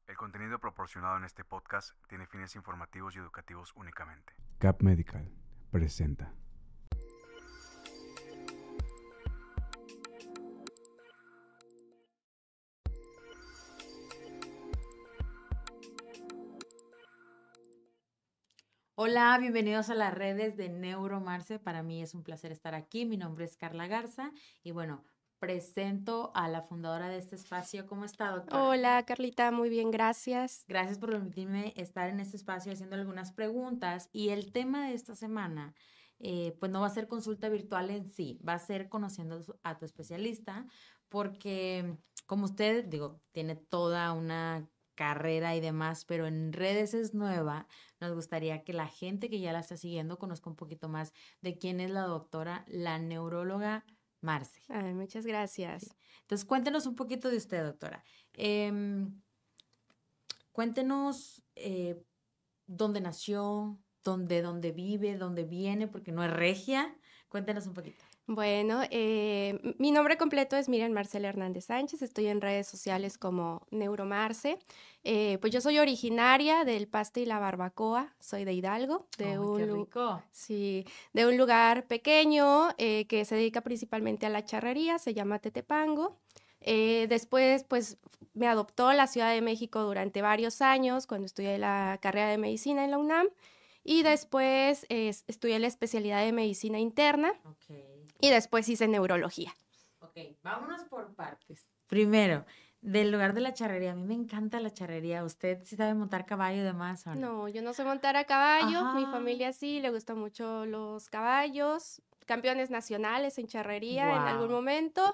El contenido proporcionado en este podcast tiene fines informativos y educativos únicamente. Cap Medical presenta. Hola, bienvenidos a las redes de Neuromarce. Para mí es un placer estar aquí. Mi nombre es Carla Garza y bueno, presento a la fundadora de este espacio. ¿Cómo está, doctora? Hola, Carlita, muy bien, gracias. Gracias por permitirme estar en este espacio haciendo algunas preguntas. Y el tema de esta semana, pues no va a ser consulta virtual en sí, va a ser conociendo a tu especialista, porque como usted, digo, tiene toda una carrera y demás, pero en redes es nueva, nos gustaría que la gente que ya la está siguiendo conozca un poquito más de quién es la doctora, la neuróloga Marce. Ay, muchas gracias. Sí. Entonces, cuéntenos un poquito de usted, doctora. Cuéntenos dónde nació, dónde vive, dónde viene, porque no es regia. Cuéntenos un poquito. Bueno, mi nombre completo es Miriam Marcela Hernández Sánchez, estoy en redes sociales como Neuromarce. Pues yo soy originaria del Pasto y la Barbacoa, soy de Hidalgo, ¡Qué rico! sí, de un lugar pequeño que se dedica principalmente a la charrería, se llama Tetepango. Después, pues, me adoptó la Ciudad de México durante varios años cuando estudié la carrera de medicina en la UNAM. Y después estudié la especialidad de medicina interna Ok. y después hice neurología. Ok, vámonos por partes. Primero, del lugar de la charrería. A mí me encanta la charrería. ¿Usted sí sabe montar caballo y demás o no? No, yo no sé montar a caballo, mi Ajá. familia sí, le gustan mucho los caballos, campeones nacionales en charrería en algún Wow. momento,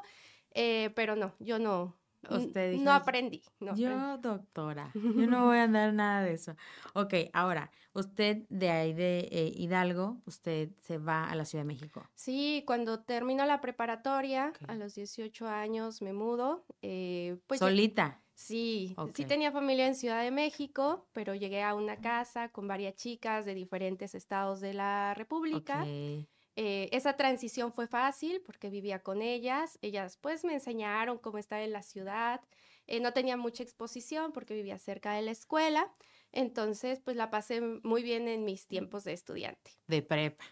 pero no, yo no, Usted dijo, no aprendí, no aprendí. yo, doctora, yo no voy a andar nada de eso. Ok, ahora, usted de ahí de Hidalgo, usted se va a la Ciudad de México. Sí, cuando termino la preparatoria, Ok. a los 18 años me mudo, pues ¿Solita? sí, Ok. sí tenía familia en Ciudad de México, pero llegué a una casa con varias chicas de diferentes estados de la República. Ok. Esa transición fue fácil porque vivía con ellas pues me enseñaron cómo estar en la ciudad, no tenía mucha exposición porque vivía cerca de la escuela, entonces pues la pasé muy bien en mis tiempos de estudiante. De prepa.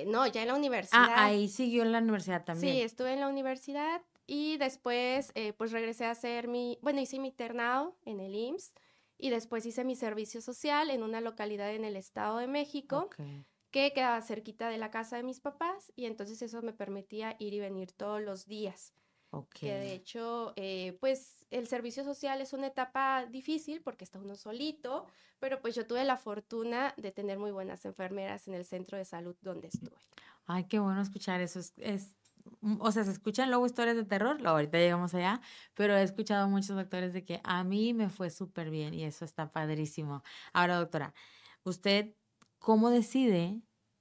No, ya en la Ah, universidad. ahí siguió en la universidad Sí, también. estuve en la universidad y después pues regresé a hacer hice mi internado en el IMSS y después hice mi servicio social en una localidad en el Estado de México Ok. que quedaba cerquita de la casa de mis papás y entonces eso me permitía ir y venir todos los días. Ok. Que de hecho, pues el servicio social es una etapa difícil porque está uno solito, pero pues yo tuve la fortuna de tener muy buenas enfermeras en el centro de salud donde estuve. Ay, qué bueno escuchar eso. O sea, se escuchan luego historias de terror, luego ahorita llegamos allá, pero he escuchado muchos doctores de que a mí me fue súper bien y eso está padrísimo. Ahora, doctora, ¿usted cómo decide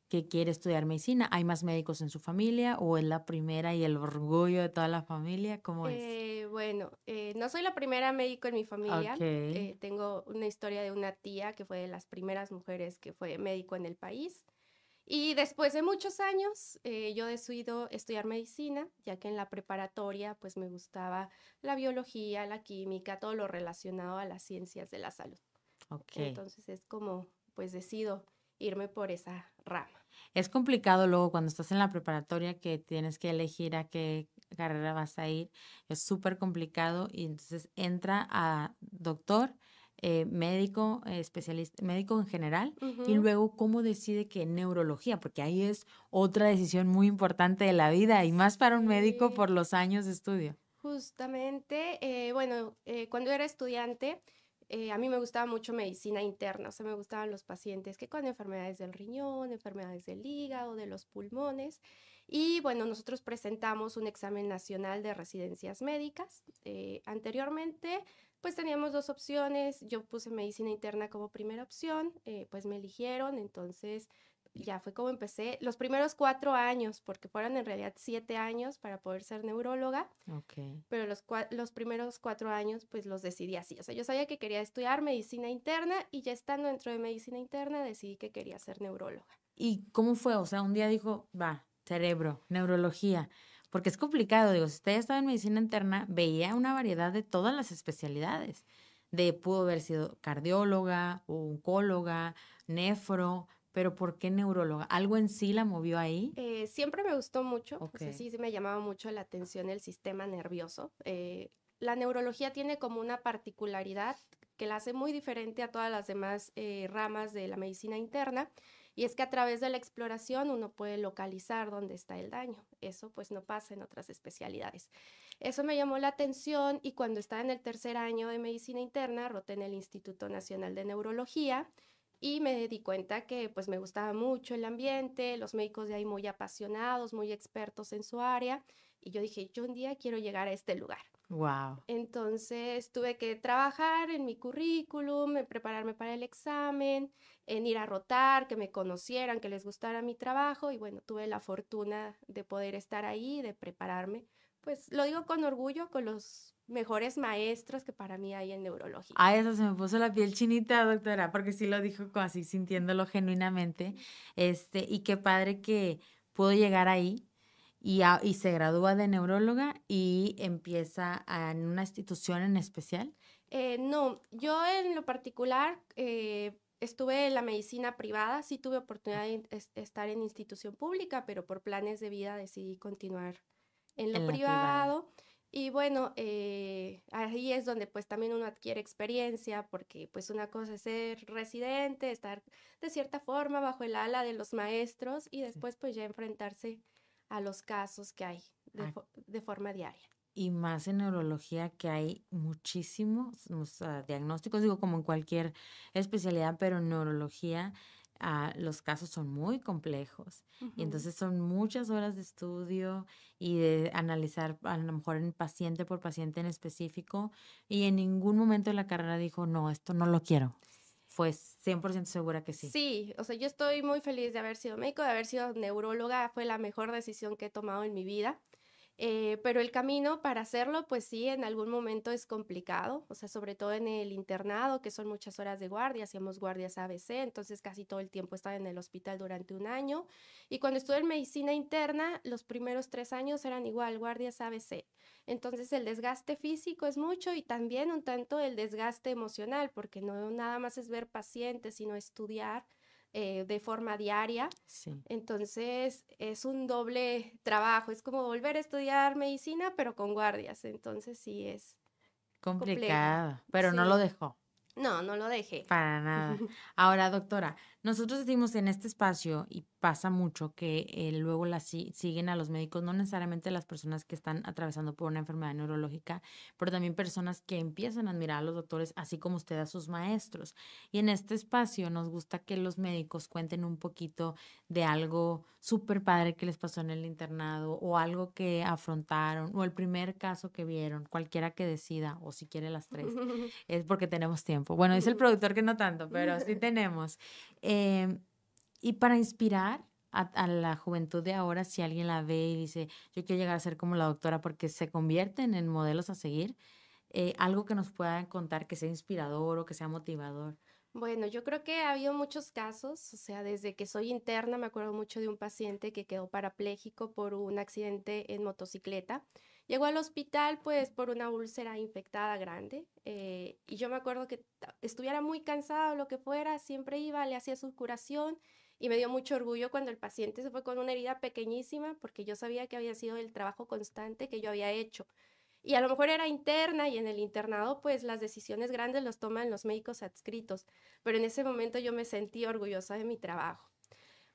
que quiere estudiar medicina? ¿Hay más médicos en su familia o es la primera y el orgullo de toda la familia? ¿Cómo es? Bueno, no soy la primera médico en mi familia. Ok, Tengo una historia de una tía que fue de las primeras mujeres que fue médico en el país. Y después de muchos años, yo decido estudiar medicina, ya que en la preparatoria pues me gustaba la biología, la química, todo lo relacionado a las ciencias de la salud. ok. Entonces es como pues decido irme por esa rama. Es complicado luego cuando estás en la preparatoria que tienes que elegir a qué carrera vas a ir. Es súper complicado y entonces entra a doctor, médico, especialista, médico en general y Ujú. luego cómo decide que neurología, porque ahí es otra decisión muy importante de la vida y más para un médico Sí. por los años de estudio. Justamente, bueno, cuando era estudiante, a mí me gustaba mucho medicina interna, o sea, me gustaban los pacientes que con enfermedades del riñón, enfermedades del hígado, de los pulmones. Y bueno, nosotros presentamos un examen nacional de residencias médicas. Anteriormente, pues teníamos dos opciones. Yo puse medicina interna como primera opción, pues me eligieron, entonces ya fue como empecé. Los primeros 4 años, porque fueron en realidad 7 años para poder ser neuróloga, Ok. pero los primeros 4 años pues los decidí así. O sea, yo sabía que quería estudiar medicina interna y ya estando dentro de medicina interna decidí que quería ser neuróloga. ¿Y cómo fue? O sea, un día dijo, va, cerebro, neurología, porque es complicado, digo, si usted estaba en medicina interna, veía una variedad de todas las especialidades. pudo haber sido cardióloga, oncóloga, nefro, pero ¿por qué neuróloga? ¿Algo en sí la movió ahí? Siempre me gustó mucho, o sea, Ok. sí me llamaba mucho la atención el sistema nervioso. La neurología tiene como una particularidad que la hace muy diferente a todas las demás ramas de la medicina interna, y es que a través de la exploración uno puede localizar dónde está el daño. Eso pues no pasa en otras especialidades. Eso me llamó la atención y cuando estaba en el tercer año de medicina interna, roté en el Instituto Nacional de Neurología y me di cuenta que pues me gustaba mucho el ambiente, los médicos de ahí muy apasionados, muy expertos en su área, y yo dije, yo un día quiero llegar a este lugar. Wow. Entonces tuve que trabajar en mi currículum, en prepararme para el examen, en ir a rotar, que me conocieran, que les gustara mi trabajo y bueno, tuve la fortuna de poder estar ahí, de prepararme. Pues lo digo con orgullo, con los mejores maestros que para mí hay en neurología. A eso se me puso la piel chinita, doctora, porque sí lo dijo así, sintiéndolo genuinamente. Y qué padre que pudo llegar ahí y se gradúa de neuróloga y empieza en una institución en especial. No, yo en lo particular estuve en la medicina privada, sí tuve oportunidad de estar en institución pública, pero por planes de vida decidí continuar en lo En la privada. privado. Y bueno, ahí es donde pues también uno adquiere experiencia, porque pues una cosa es ser residente, estar de cierta forma bajo el ala de los maestros y después pues ya enfrentarse a los casos que hay Ah, de forma diaria. y más en neurología que hay muchísimos diagnósticos, digo, como en cualquier especialidad, pero en neurología los casos son muy complejos y Ujú. entonces son muchas horas de estudio y de analizar a lo mejor en paciente por paciente en específico y en ningún momento de la carrera dijo, no, esto no lo quiero. Fue 100% segura que sí. Sí, o sea, yo estoy muy feliz de haber sido médico, de haber sido neuróloga, fue la mejor decisión que he tomado en mi vida. Pero el camino para hacerlo, pues sí, en algún momento es complicado, o sea, sobre todo en el internado, que son muchas horas de guardia, hacíamos guardias ABC, entonces casi todo el tiempo estaba en el hospital durante un año. Y cuando estuve en medicina interna, los primeros 3 años eran igual, guardias ABC. Entonces el desgaste físico es mucho y también un tanto el desgaste emocional, porque no nada más es ver pacientes, sino estudiar de forma diaria. Sí. Entonces es un doble trabajo, es como volver a estudiar medicina, pero con guardias. Entonces sí es complejo. Complicado, pero no lo Sí, dejó. no, no lo dejé. Para nada. Ahora, doctora, nosotros decimos en este espacio, y pasa mucho, que luego siguen a los médicos, no necesariamente las personas que están atravesando por una enfermedad neurológica, pero también personas que empiezan a admirar a los doctores, así como usted a sus maestros. Y en este espacio nos gusta que los médicos cuenten un poquito de algo súper padre que les pasó en el internado, o algo que afrontaron, o el primer caso que vieron, cualquiera que decida, o si quiere las tres. Es porque tenemos tiempo. Bueno, dice el productor que no tanto, pero sí tenemos. Em, y para inspirar a la juventud de ahora, si alguien la ve y dice, yo quiero llegar a ser como la doctora porque se convierten en modelos a seguir, algo que nos puedan contar que sea inspirador o que sea motivador. Bueno, yo creo que ha habido muchos casos, o sea, desde que soy interna me acuerdo mucho de un paciente que quedó parapléjico por un accidente en motocicleta. Llegó al hospital pues por una úlcera infectada grande y yo me acuerdo que estuviera muy cansado o lo que fuera, siempre iba, le hacía su curación y me dio mucho orgullo cuando el paciente se fue con una herida pequeñísima porque yo sabía que había sido el trabajo constante que yo había hecho. Y a lo mejor era interna y en el internado pues las decisiones grandes las toman los médicos adscritos, pero en ese momento yo me sentí orgullosa de mi trabajo.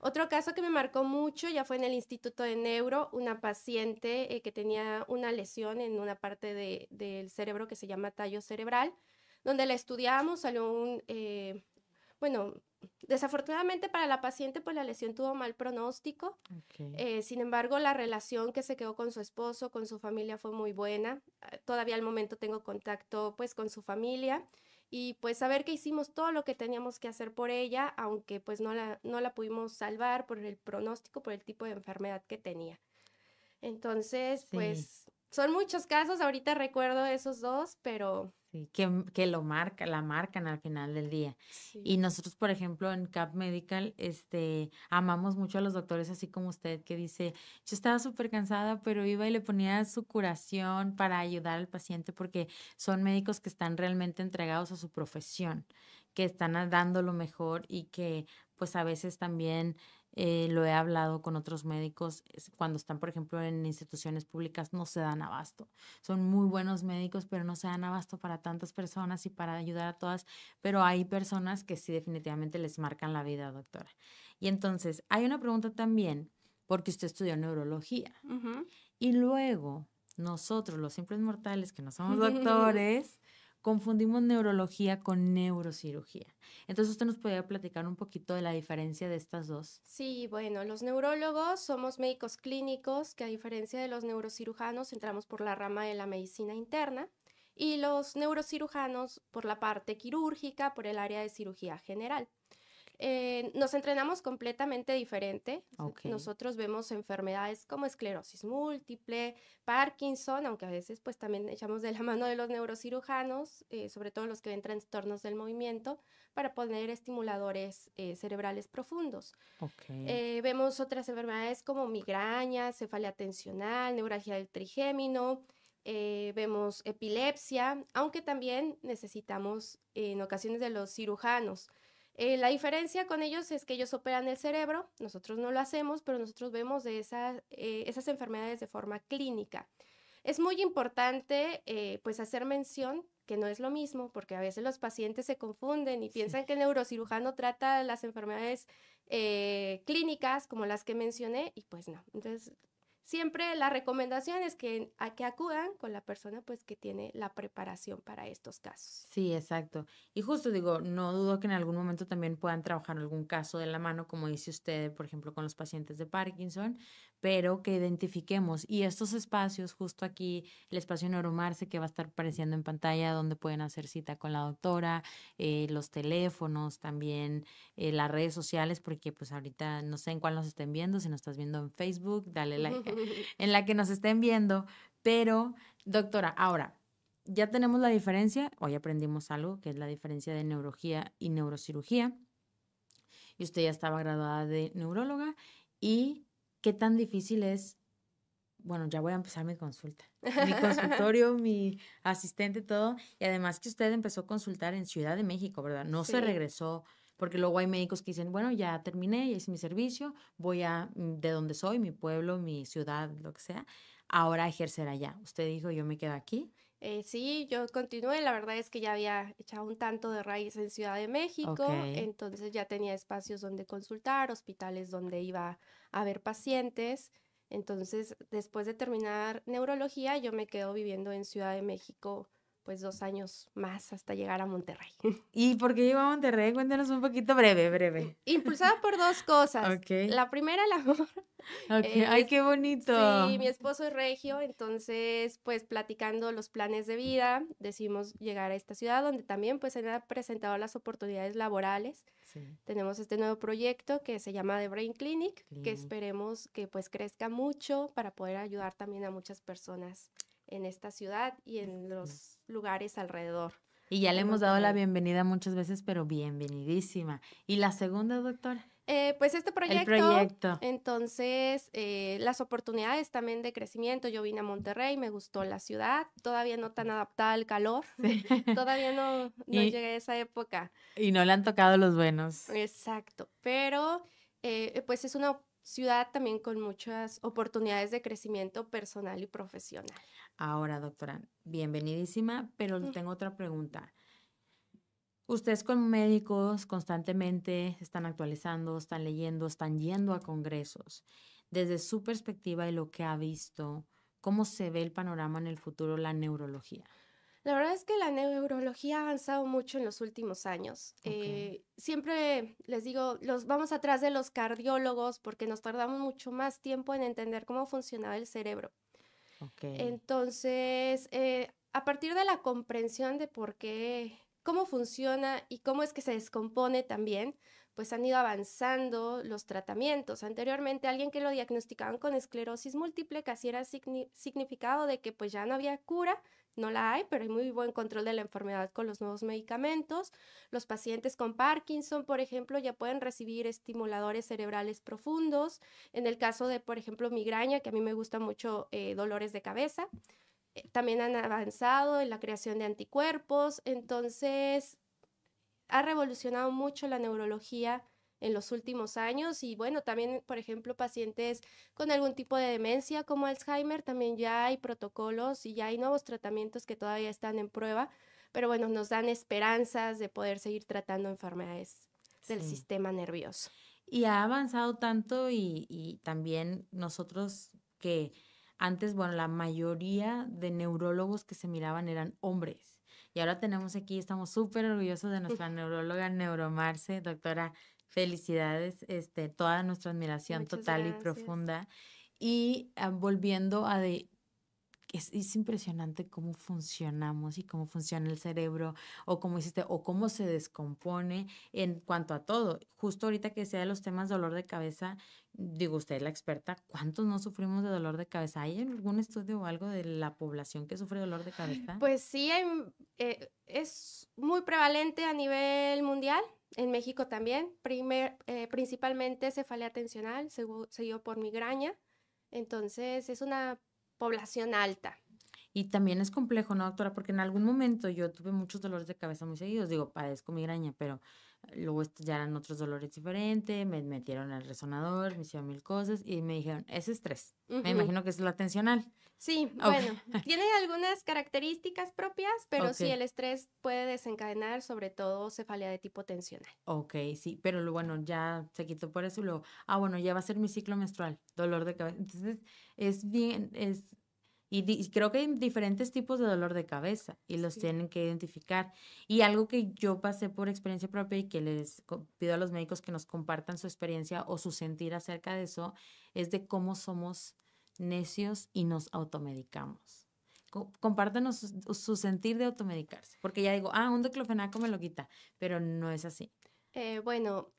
Otro caso que me marcó mucho ya fue en el Instituto de Neuro, una paciente que tenía una lesión en una parte del cerebro que se llama tallo cerebral, donde la estudiamos, salió bueno, desafortunadamente para la paciente pues la lesión tuvo mal pronóstico. Okay. Sin embargo, la relación que se quedó con su esposo, con su familia fue muy buena. Todavía al momento tengo contacto pues con su familia y pues saber que hicimos todo lo que teníamos que hacer por ella, aunque pues no la pudimos salvar por el pronóstico, por el tipo de enfermedad que tenía. Entonces, Sí. pues son muchos casos, ahorita recuerdo esos 2, pero Sí, que la marcan al final del día. Y sí. nosotros, por ejemplo, en Cap Medical, amamos mucho a los doctores, así como usted, que dice, yo estaba súper cansada, pero iba y le ponía su curación para ayudar al paciente, porque son médicos que están realmente entregados a su profesión, que están dando lo mejor y que, pues, a veces también lo he hablado con otros médicos, cuando están, por ejemplo, en instituciones públicas, no se dan abasto. Son muy buenos médicos, pero no se dan abasto para tantas personas y para ayudar a todas, pero hay personas que sí definitivamente les marcan la vida, doctora. Y entonces, hay una pregunta también, porque usted estudió neurología Ujú. y luego nosotros, los simples mortales que no somos doctores, confundimos neurología con neurocirugía. Entonces, usted nos podría platicar un poquito de la diferencia de estas dos. Sí, bueno, los neurólogos somos médicos clínicos que a diferencia de los neurocirujanos entramos por la rama de la medicina interna y los neurocirujanos por la parte quirúrgica, por el área de cirugía general. Nos entrenamos completamente diferente. Ok, Nosotros vemos enfermedades como esclerosis múltiple, Parkinson, aunque a veces pues también echamos de la mano de los neurocirujanos, sobre todo los que ven trastornos del movimiento, para poner estimuladores cerebrales profundos. ok, Vemos otras enfermedades como migraña, cefalea tensional, neuralgia del trigémino, vemos epilepsia, aunque también necesitamos en ocasiones de los cirujanos. La diferencia con ellos es que ellos operan el cerebro, nosotros no lo hacemos, pero nosotros vemos de esas enfermedades de forma clínica. Es muy importante pues hacer mención que no es lo mismo, porque a veces los pacientes se confunden y sí. piensan que el neurocirujano trata las enfermedades clínicas como las que mencioné y pues no. Entonces, siempre la recomendación es que acudan con la persona pues que tiene la preparación para estos casos. Sí, exacto. Y justo digo, no dudo que en algún momento también puedan trabajar algún caso de la mano, como dice usted, por ejemplo, con los pacientes de Parkinson, pero que identifiquemos. Y estos espacios, justo aquí, el espacio Neuromarce que va a estar apareciendo en pantalla, donde pueden hacer cita con la doctora, los teléfonos, también las redes sociales, porque pues ahorita no sé en cuál nos estén viendo, si nos estás viendo en Facebook, dale like en la que nos estén viendo. Pero, doctora, ahora ya tenemos la diferencia, hoy aprendimos algo, que es la diferencia de neurología y neurocirugía, y usted ya estaba graduada de neuróloga, y qué tan difícil es, bueno, ya voy a empezar mi consulta, mi consultorio, mi asistente, todo, y además que usted empezó a consultar en Ciudad de México, ¿verdad? No se Sí. regresó, porque luego hay médicos que dicen, bueno, ya terminé, ya hice mi servicio, voy de donde soy, mi pueblo, mi ciudad, lo que sea, ahora a ejercer allá. Usted dijo, yo me quedo aquí. Sí, yo continué, la verdad es que ya había echado un tanto de raíz en Ciudad de Ok. México, entonces ya tenía espacios donde consultar, hospitales donde iba a ver pacientes, entonces después de terminar neurología yo me quedo viviendo en Ciudad de México pues 2 años más hasta llegar a Monterrey. ¿Y por qué llegó a Monterrey? Cuéntanos un poquito breve, breve. Impulsada por 2 cosas. Ok, La primera, el amor. ok. Eh, mi Ay, es- qué bonito. sí, mi esposo es regio, entonces pues platicando los planes de vida, decidimos llegar a esta ciudad donde también pues se han presentado las oportunidades laborales. Sí, Tenemos este nuevo proyecto que se llama The Brain Clinic, que Clinic. esperemos que pues crezca mucho para poder ayudar también a muchas personas en esta ciudad y en Sí. los lugares alrededor Y ya le de hemos dado la Monterrey. bienvenida muchas veces, pero bienvenidísima. ¿Y la segunda, doctora? Pues este El proyecto, proyecto. entonces, las oportunidades también de crecimiento, yo vine a Monterrey, me gustó la ciudad, todavía no tan adaptada al calor, Sí. todavía no Y, llegué a esa época, y no le han tocado los buenos. exacto, pero pues es una ciudad también con muchas oportunidades de crecimiento personal y profesional. Ahora, doctora, bienvenidísima, pero Mm. tengo otra pregunta. Ustedes con médicos constantemente están actualizando, están leyendo, están yendo a congresos. Desde su perspectiva y lo que ha visto, ¿cómo se ve el panorama en el futuro, la neurología? La verdad es que la neurología ha avanzado mucho en los últimos años. Ok, Siempre les digo, los vamos atrás de los cardiólogos porque nos tardamos mucho más tiempo en entender cómo funcionaba el cerebro. ok, Entonces, a partir de la comprensión de por qué, cómo funciona y cómo es que se descompone también, pues han ido avanzando los tratamientos. Anteriormente, alguien que lo diagnosticaban con esclerosis múltiple, casi era significado de que pues ya no había cura, no la hay, pero hay muy buen control de la enfermedad con los nuevos medicamentos. Los pacientes con Parkinson, por ejemplo, ya pueden recibir estimuladores cerebrales profundos. En el caso de, por ejemplo, migraña, que a mí me gusta mucho, dolores de cabeza, también han avanzado en la creación de anticuerpos. Entonces, ha revolucionado mucho la neurología en los últimos años y bueno, también, por ejemplo, pacientes con algún tipo de demencia como Alzheimer, también ya hay protocolos y ya hay nuevos tratamientos que todavía están en prueba, pero bueno, nos dan esperanzas de poder seguir tratando enfermedades del Sí. sistema nervioso. Y ha avanzado tanto y también nosotros que antes, bueno, la mayoría de neurólogos que se miraban eran hombres. Y ahora tenemos aquí, estamos súper orgullosos de nuestra neuróloga Neuromarce, doctora, felicidades, toda nuestra admiración Muchas total y gracias. profunda. Y volviendo a es impresionante cómo funcionamos y cómo funciona el cerebro, o cómo hiciste, o cómo se descompone en cuanto a todo. Justo ahorita que sea de los temas de dolor de cabeza, digo, usted es la experta, ¿cuántos no sufrimos de dolor de cabeza? ¿Hay algún estudio o algo de la población que sufre dolor de cabeza? Pues sí, es muy prevalente a nivel mundial, en México también, principalmente cefalea tensional, seguido por migraña, entonces es una población alta. Y también es complejo, ¿no, doctora? Porque en algún momento yo tuve muchos dolores de cabeza muy seguidos. Digo, padezco migraña, pero luego ya eran otros dolores diferentes. Me metieron al resonador, me hicieron mil cosas y me dijeron, es estrés. Me Ujú. imagino que es la tensional. Sí, Ok. bueno, tiene algunas características propias, pero sí, Ok. el estrés puede desencadenar sobre todo cefalea de tipo tensional. Ok, sí, pero bueno, ya se quitó por eso y luego, bueno, ya va a ser mi ciclo menstrual, dolor de cabeza. Entonces, es bien, y creo que hay diferentes tipos de dolor de cabeza y los Sí. tienen que identificar. Y algo que yo pasé por experiencia propia y que pido a los médicos que nos compartan su experiencia o su sentir acerca de eso, es de cómo somos necios y nos automedicamos. Compártanos su sentir de automedicarse, porque ya digo, un diclofenaco me lo quita, pero no es así. Bueno,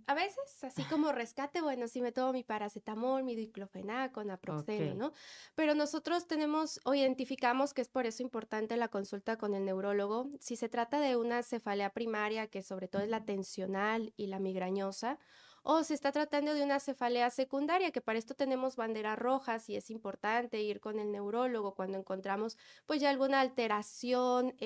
a veces, así como rescate, bueno, sí me tomo mi paracetamol, mi diclofenaco, naproxeno, Ok. ¿no? Pero nosotros tenemos o identificamos que es por eso importante la consulta con el neurólogo. Si se trata de una cefalea primaria, que sobre todo es la tensional y la migrañosa, o se está tratando de una cefalea secundaria, que para esto tenemos banderas rojas y es importante ir con el neurólogo cuando encontramos pues ya alguna alteración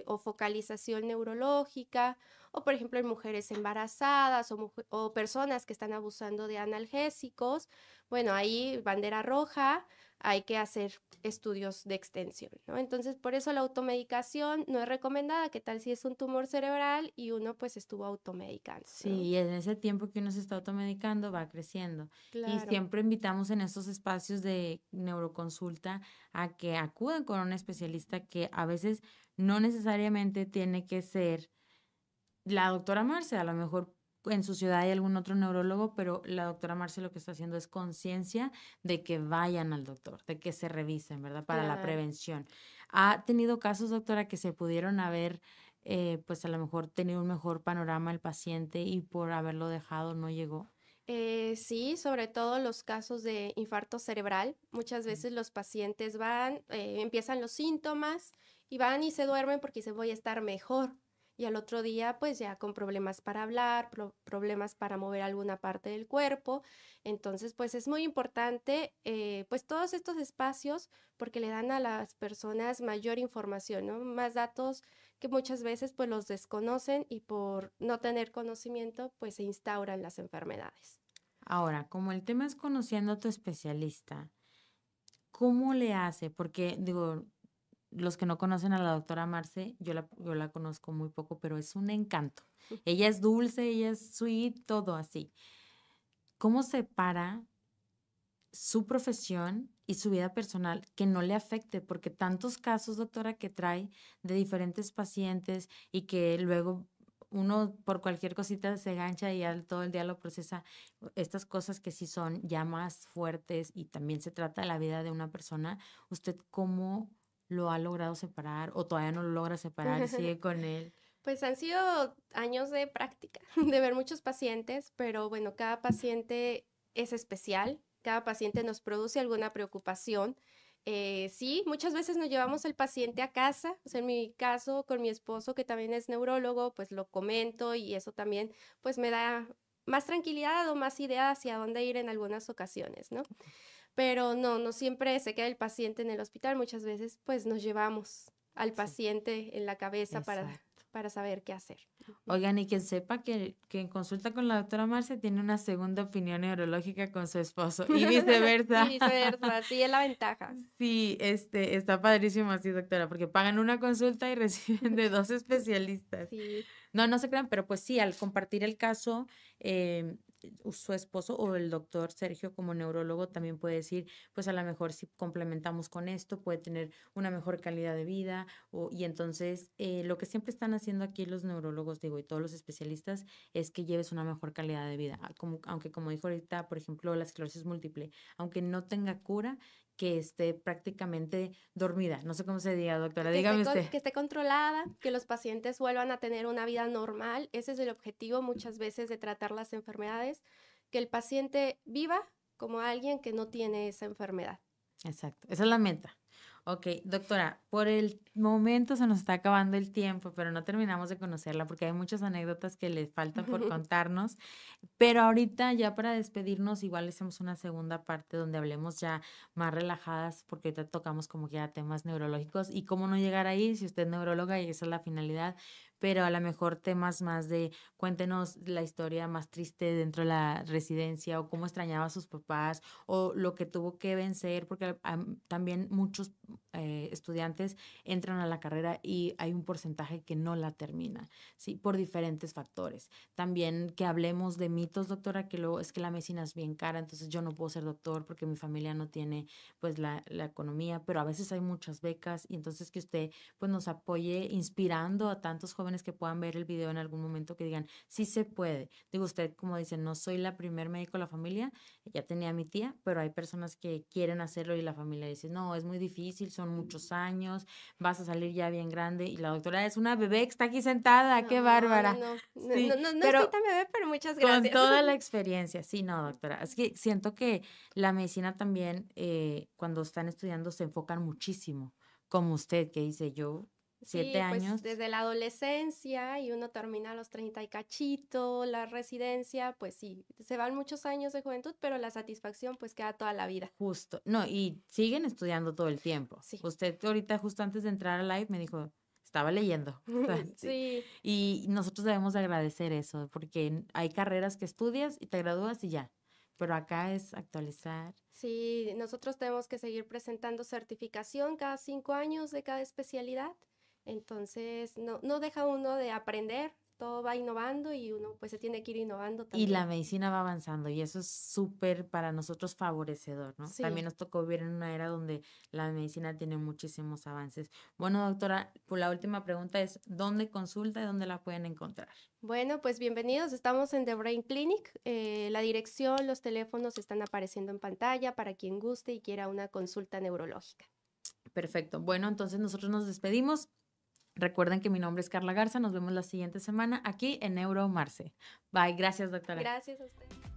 o focalización neurológica, o por ejemplo en mujeres embarazadas o personas que están abusando de analgésicos. Bueno, ahí bandera roja, hay que hacer estudios de extensión, ¿no? Entonces, por eso la automedicación no es recomendada. ¿Qué tal si es un tumor cerebral y uno pues estuvo automedicando, Sí, ¿no? y en ese tiempo que uno se está automedicando va creciendo. Y Claro. siempre invitamos en estos espacios de neuroconsulta a que acudan con un especialista que a veces no necesariamente tiene que ser la doctora Marce, a lo mejor en su ciudad hay algún otro neurólogo, pero la doctora Marce lo que está haciendo es conciencia de que vayan al doctor, de que se revisen, ¿verdad? Para la Claro. prevención. ¿Ha tenido casos, doctora, que se pudieron haber, pues a lo mejor tenido un mejor panorama el paciente y por haberlo dejado no llegó? Sí, sobre todo los casos de infarto cerebral. Muchas veces los pacientes van, empiezan los síntomas y van y se duermen porque dicen voy a estar mejor. Y al otro día, pues ya con problemas para hablar, problemas para mover alguna parte del cuerpo. Entonces, pues es muy importante, pues todos estos espacios porque le dan a las personas mayor información, ¿no? Más datos que muchas veces pues los desconocen y por no tener conocimiento pues se instauran las enfermedades. Ahora, como el tema es conociendo a tu especialista, ¿cómo le hace? Porque digo, los que no conocen a la doctora Marce, yo la conozco muy poco, pero es un encanto. Ella es dulce, ella es sweet, todo así. ¿Cómo separa su profesión y su vida personal que no le afecte? Porque tantos casos, doctora, que trae de diferentes pacientes y que luego uno por cualquier cosita se gancha y ya todo el día lo procesa. Estas cosas que sí son ya más fuertes y también se trata de la vida de una persona. ¿Usted cómo lo ha logrado separar o todavía no lo logra separar y sigue con él? Pues han sido años de práctica, de ver muchos pacientes, pero bueno, cada paciente es especial, cada paciente nos produce alguna preocupación. Sí, muchas veces nos llevamos el paciente a casa, o sea, en mi caso con mi esposo que también es neurólogo, pues lo comento y eso también pues me da más tranquilidad o más idea hacia dónde ir en algunas ocasiones, ¿no? Pero no siempre se queda el paciente en el hospital, muchas veces pues nos llevamos al Sí, paciente en la cabeza exacto. para saber qué hacer. Oigan, y que sepa que en consulta con la doctora Marcia tiene una segunda opinión neurológica con su esposo y Y viceversa. viceversa, sí es la ventaja. Sí, está padrísimo así, doctora, porque pagan una consulta y reciben de dos especialistas. Sí, No, no se crean, pero pues sí, al compartir el caso, eh, su esposo o el doctor Sergio como neurólogo también puede decir, pues a lo mejor si complementamos con esto, puede tener una mejor calidad de vida. Y entonces, lo que siempre están haciendo aquí los neurólogos, digo, y todos los especialistas, es que lleves una mejor calidad de vida. Aunque como dijo ahorita, por ejemplo, la esclerosis múltiple, aunque no tenga cura, que esté prácticamente dormida. No sé cómo se diga, doctora, dígame usted. que esté controlada, que los pacientes vuelvan a tener una vida normal. Ese es el objetivo muchas veces de tratar las enfermedades, que el paciente viva como alguien que no tiene esa enfermedad. Exacto, esa es la meta. Ok, doctora, por el momento se nos está acabando el tiempo, pero no terminamos de conocerla porque hay muchas anécdotas que le faltan por contarnos. Pero ahorita ya para despedirnos, igual hacemos una segunda parte donde hablemos ya más relajadas, porque ahorita tocamos como que ya temas neurológicos y cómo no llegar ahí si usted es neuróloga y esa es la finalidad, pero a lo mejor temas más de cuéntenos la historia más triste dentro de la residencia o cómo extrañaba a sus papás o lo que tuvo que vencer, porque también muchos estudiantes entran a la carrera y hay un porcentaje que no la termina, ¿sí? Por diferentes factores. También que hablemos de mitos, doctora, que luego es que la medicina es bien cara, entonces yo no puedo ser doctor porque mi familia no tiene pues la economía, pero a veces hay muchas becas y entonces que usted pues nos apoye inspirando a tantos jóvenes que puedan ver el video en algún momento que digan, sí se puede. Digo, usted como dice, no soy la primer médico de la familia, ya tenía a mi tía, pero hay personas que quieren hacerlo y la familia dice, no, es muy difícil, son muchos años, vas a salir ya bien grande y la doctora es una bebé que está aquí sentada, qué bárbara. Sí, No pero estoy tan bebé, pero muchas con gracias. toda la experiencia, sí, no, doctora. Es que siento que la medicina también, cuando están estudiando, se enfocan muchísimo, como usted que dice, yo, 7 Sí, pues años, desde la adolescencia y uno termina a los 30 y cachito, la residencia, pues sí, se van muchos años de juventud, pero la satisfacción pues queda toda la vida. justo, no, y siguen estudiando todo el tiempo. Sí. Usted ahorita, justo antes de entrar al live, me dijo, estaba leyendo. O sea, sí. Sí, Y nosotros debemos de agradecer eso, porque hay carreras que estudias y te gradúas y ya. Pero acá es actualizar. sí, nosotros tenemos que seguir presentando certificación cada 5 años de cada especialidad. Entonces, no deja uno de aprender, todo va innovando y uno pues se tiene que ir innovando Y la también. medicina va avanzando y eso es súper para nosotros favorecedor, ¿no? Sí. También nos tocó vivir en una era donde la medicina tiene muchísimos avances. Bueno, doctora, pues la última pregunta es, ¿dónde consulta y dónde la pueden encontrar? Bueno, pues bienvenidos. Estamos en The Brain Clinic. La dirección, los teléfonos están apareciendo en pantalla para quien guste y quiera una consulta neurológica. Perfecto. Bueno, entonces nosotros nos despedimos. Recuerden que mi nombre es Carla Garza. Nos vemos la siguiente semana aquí en Neuromarce. Bye. Gracias, doctora. Gracias a ustedes.